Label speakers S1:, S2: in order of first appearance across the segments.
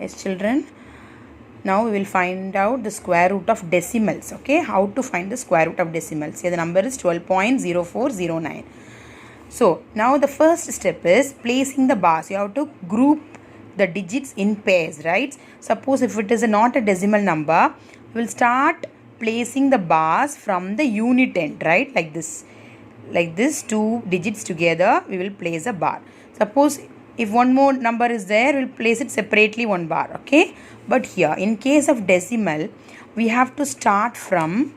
S1: Yes, children. Now we will find out the square root of decimals. Okay, how to find the square root of decimals? Here the number is 12.0409. So now the first step is placing the bars. You have to group the digits in pairs, right? Suppose if it is not a decimal number, we will start placing the bars from the unit end, right? Like this, two digits together, we will place a bar. Suppose if one more number is there, we'll place it separately one bar, okay? But here, in case of decimal, we have to start from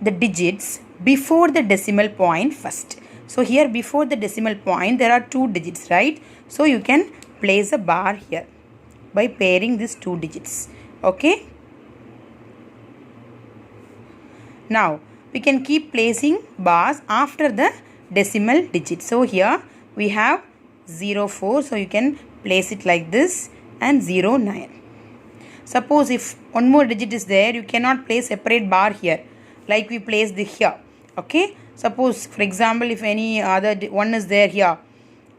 S1: the digits before the decimal point first. So here before the decimal point, there are two digits, right? So you can place a bar here by pairing these two digits, okay? Now, we can keep placing bars after the decimal digit. So here we have 04, so you can place it like this, and 09. Suppose if one more digit is there, you cannot place separate bar here like we placed here, okay? Suppose for example, if any other one is there here,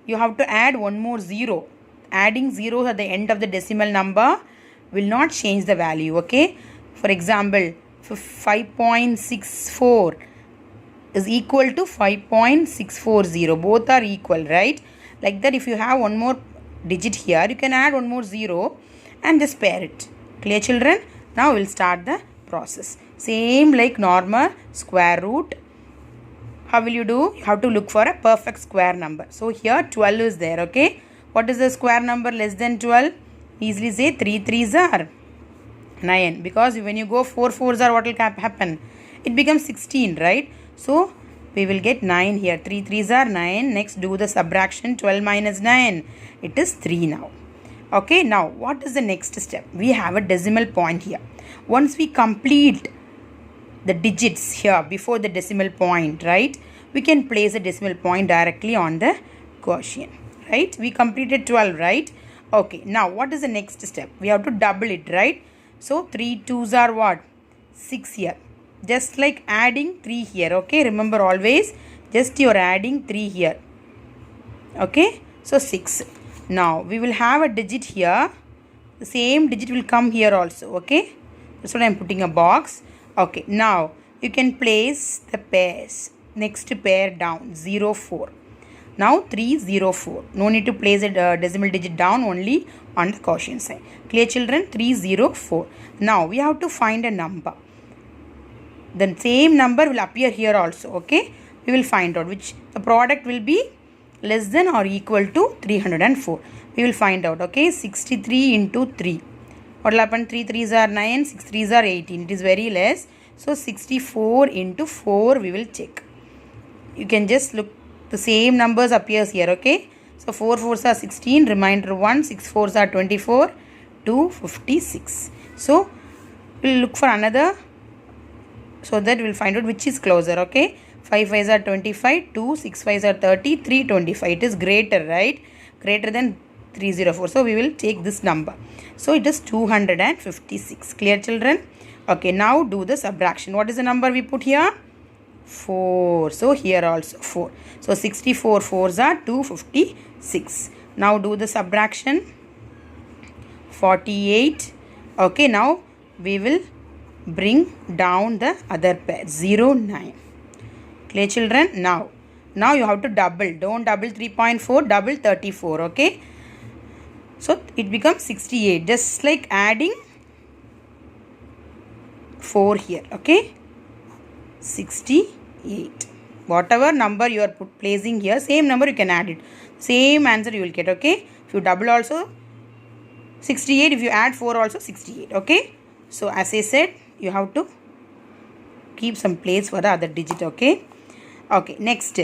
S1: you have to add one more 0. Adding zeros at the end of the decimal number will not change the value, okay? For example, 5.64 is equal to 5.640. Both are equal, right? Like that, if you have one more digit here, you can add one more 0 and just pair it. Clear, children? Now we'll start the process. Same like normal square root. How will you do? You have to look for a perfect square number. So here 12 is there, okay? What is the square number less than 12? Easily say 3 3s are 9. Because when you go 4 4s are, what will happen? It becomes 16, right? So we will get 9 here. 3 3s are 9. Next do the subtraction. 12 minus 9. It is 3 now. Okay, now what is the next step? We have a decimal point here. Once we complete the digits here before the decimal point, right, we can place a decimal point directly on the quotient, right? We completed 12, right? Okay, now what is the next step? We have to double it, right? So 3 2s are what? 6 here. Just like adding 3 here, okay? Remember always, just you're adding 3 here, okay? So 6. Now we will have a digit here. The same digit will come here also, okay? That's what I'm putting a box. Okay, now you can place the pairs. Next pair down, 04. Now 304. No need to place a decimal digit down, only on the quotient side. Clear, children? 304. Now we have to find a number. The same number will appear here also, okay? We will find out which the product will be less than or equal to 304. We will find out, okay? 63 into 3. What will happen? 3 3s are 9, 6 3s are 18. It is very less. So 64 into 4 we will check. You can just look, the same numbers appears here, okay? So 4 4s are 16, remainder 1, 6 4s are 24, 256. So we'll look for another, so that we'll find out which is closer, okay? 5 5s are 25, 2 6 5s are 30, 325. It is greater, right? Greater than 304. So we will take this number. So it is 256. Clear, children? Okay, now do the subtraction. What is the number we put here? 4. So here also 4. So 64 4s are 256. Now do the subtraction. 48. Okay, now we will bring down the other pair. 09. Clear, children? Now you have to double. Don't double 3.4, double 34, okay? So it becomes 68. Just like adding 4 here, okay? 68. Whatever number you are placing here, same number you can add it. Same answer you will get, okay? If you double also 68, if you add 4 also 68, okay? So as I said, you have to keep some place for the other digit, okay? Okay, next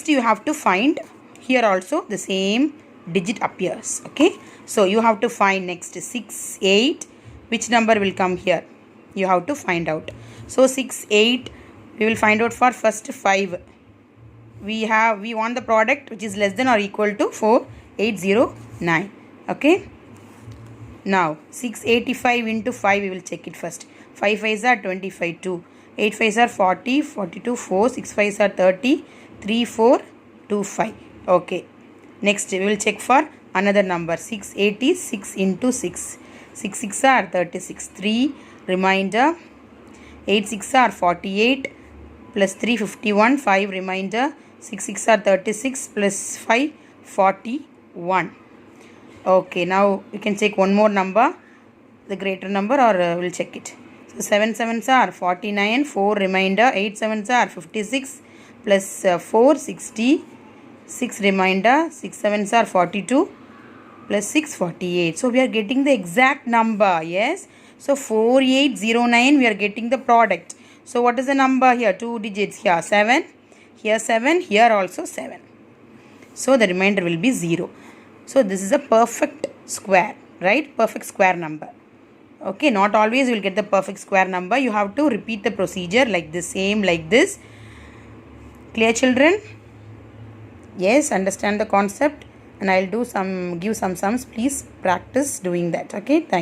S1: you have to find here also the same digit appears, okay? So you have to find next 6 8. Which number will come here? You have to find out. So 6 8 we will find out for first 5. We want the product which is less than or equal to 4809, okay? Now 685 into 5 we will check it first. 5 5s are 25, 2 8 5s are 40, 42 4, 6 5s are 30, 3 4 2 5. Okay, next we will check for another number. 686 into 6. 6 6 are 36. 3 remainder. 8 6 are 48 plus 3 51. 5 remainder. 6 6 are 36 plus 5 41. Okay, now you can check one more number, the greater number, or we'll check it. So 7 7s are 49, 4 remainder, 8 7s are 56 plus 4 60, 6 remainder, 6 7s are 42 plus 6 48. So we are getting the exact number, yes. So 4809 we are getting the product. So what is the number here? 2 digits here, 7, here 7, here also 7. So the remainder will be 0. So this is a perfect square, right? Perfect square number. Okay, not always you will get the perfect square number. You have to repeat the procedure like this, same like this. Clear, children? Yes, understand the concept, and I'll give some sums. Please practice doing that. Okay, thank you.